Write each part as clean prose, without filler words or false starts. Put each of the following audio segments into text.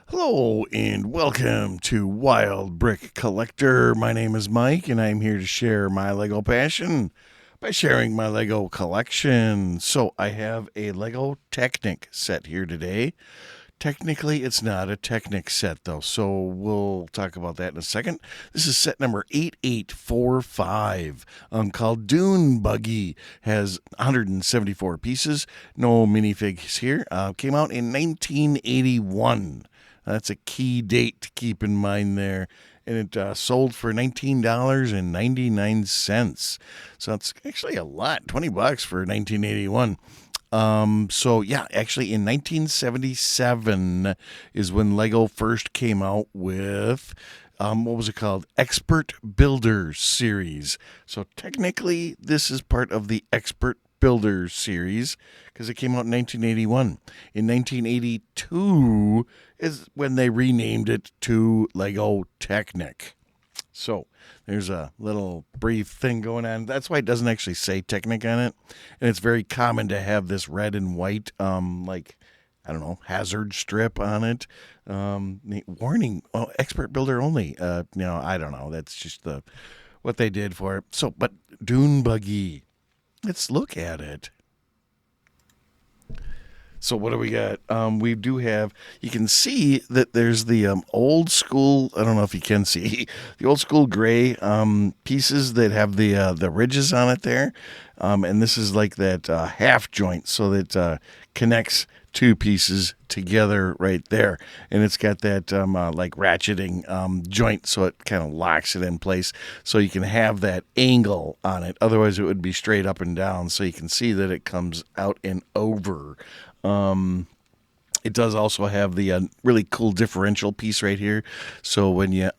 Hello and welcome to Wild Brick Collector. My name is Mike and I'm here to share my Lego passion by sharing my Lego collection. So I have a Lego Technic set here today. Technically, it's not a Technic set though, so we'll talk about that in a second. This is set number 8845, called Dune Buggy. Has 174 pieces, no minifigs here. Came out in 1981. That's a key date to keep in mind there. And it sold for $19.99. So it's actually a lot, $20 for 1981. So yeah, actually in 1977 is when Lego first came out with what was it called? Expert Builders series. So technically, this is part of the Expert Builders series because it came out in 1981. In 1982 is when they renamed it to Lego Technic. So there's a little brief thing going on. That's why it doesn't actually say Technic on it. And it's very common to have this red and white, I don't know, hazard strip on it. Warning, expert builder only. I don't know. That's just what they did for it. So, but Dune Buggy, let's look at it. So what do we got? We do have. You can see that there's the old school. I don't know if you can see the old school gray pieces that have the ridges on it there, and this is like that half joint, so that connects two pieces together right there, and it's got that like ratcheting joint, so it kind of locks it in place, so you can have that angle on it. Otherwise, it would be straight up and down. So you can see that it comes out and over. It does also have the really cool differential piece right here. So when you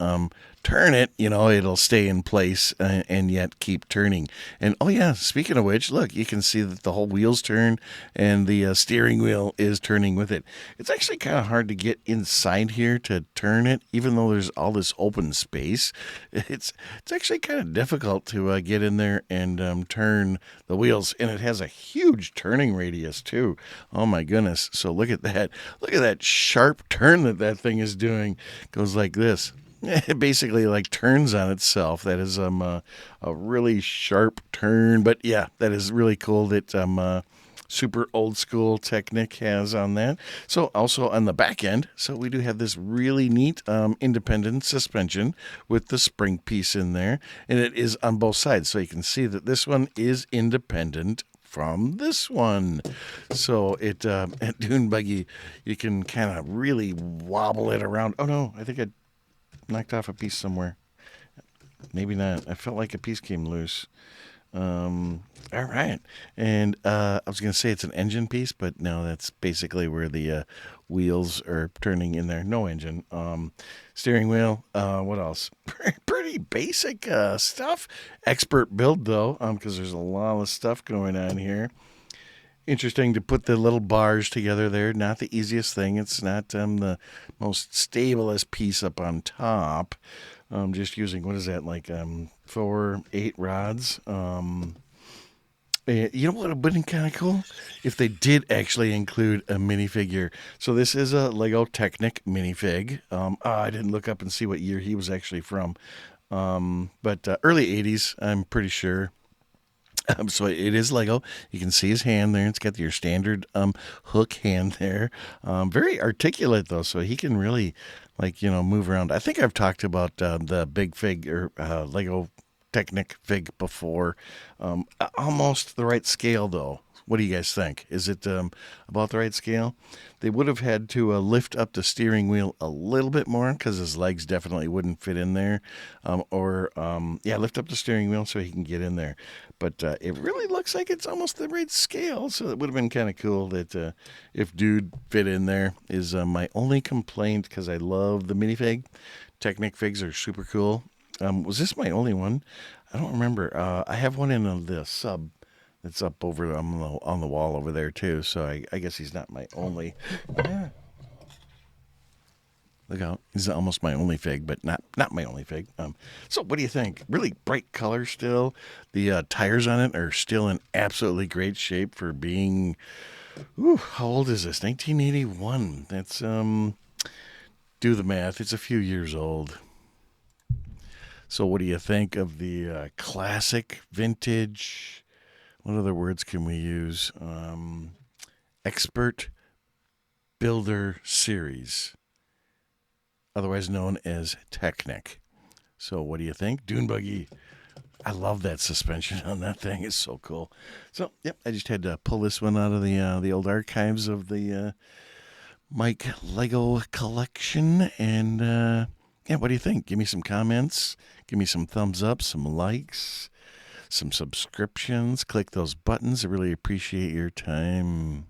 turn it, it'll stay in place and yet keep turning. And oh yeah, speaking of which, look, you can see that the whole wheels turn and the steering wheel is turning with it. It's actually kind of hard to get inside here to turn it, even though there's all this open space. It's actually kind of difficult to get in there and turn the wheels, and it has a huge turning radius too. Oh my goodness! So look at that. Look at that sharp turn that thing is doing. Goes like this. It basically like turns on itself. That is a really sharp turn. But yeah, that is really cool that super old school Technic has on that. So also on the back end, so we do have this really neat independent suspension with the spring piece in there, and it is on both sides. So you can see that this one is independent from this one. So it at Dune Buggy, you can kind of really wobble it around. Oh no, I think I knocked off a piece somewhere. Maybe not. I felt like a piece came loose. All right. And I was going to say it's an engine piece, but no, that's basically where the wheels are turning in there. No engine. Steering wheel. What else? Pretty basic stuff. Expert build, though, because there's a lot of stuff going on here. Interesting to put the little bars together there. Not the easiest thing. It's not the most stablest piece up on top. Just using, what is that, like 4, 8 rods. You know what would have been kind of cool? If they did actually include a minifigure. So this is a Lego Technic minifig. I didn't look up and see what year he was actually from. But early 80s, I'm pretty sure. So it is Lego. You can see his hand there. It's got your standard hook hand there. Very articulate though, so he can really move around. I think I've talked about the big fig or Lego Technic fig before. Almost the right scale though. What do you guys think? Is it about the right scale? They would have had to lift up the steering wheel a little bit more because his legs definitely wouldn't fit in there. Lift up the steering wheel so he can get in there. But it really looks like it's almost the right scale. So it would have been kind of cool that if dude fit in there is my only complaint because I love the minifig. Technic figs are super cool. Was this my only one? I don't remember. I have one in the sub. It's up over on the wall over there too. So I guess he's not my only. Yeah. Look out! He's almost my only fig, but not my only fig. So what do you think? Really bright color still. The tires on it are still in absolutely great shape for being. Ooh, how old is this? 1981. That's Do the math. It's a few years old. So, what do you think of the classic, vintage? What other words can we use? Expert Builder Series, otherwise known as Technic. So, what do you think? Dune Buggy. I love that suspension on that thing. It's so cool. So, yep, I just had to pull this one out of the old archives of the Mike Lego collection. And yeah, what do you think? Give me some comments. Give me some thumbs up, some likes, some subscriptions. Click those buttons. I really appreciate your time.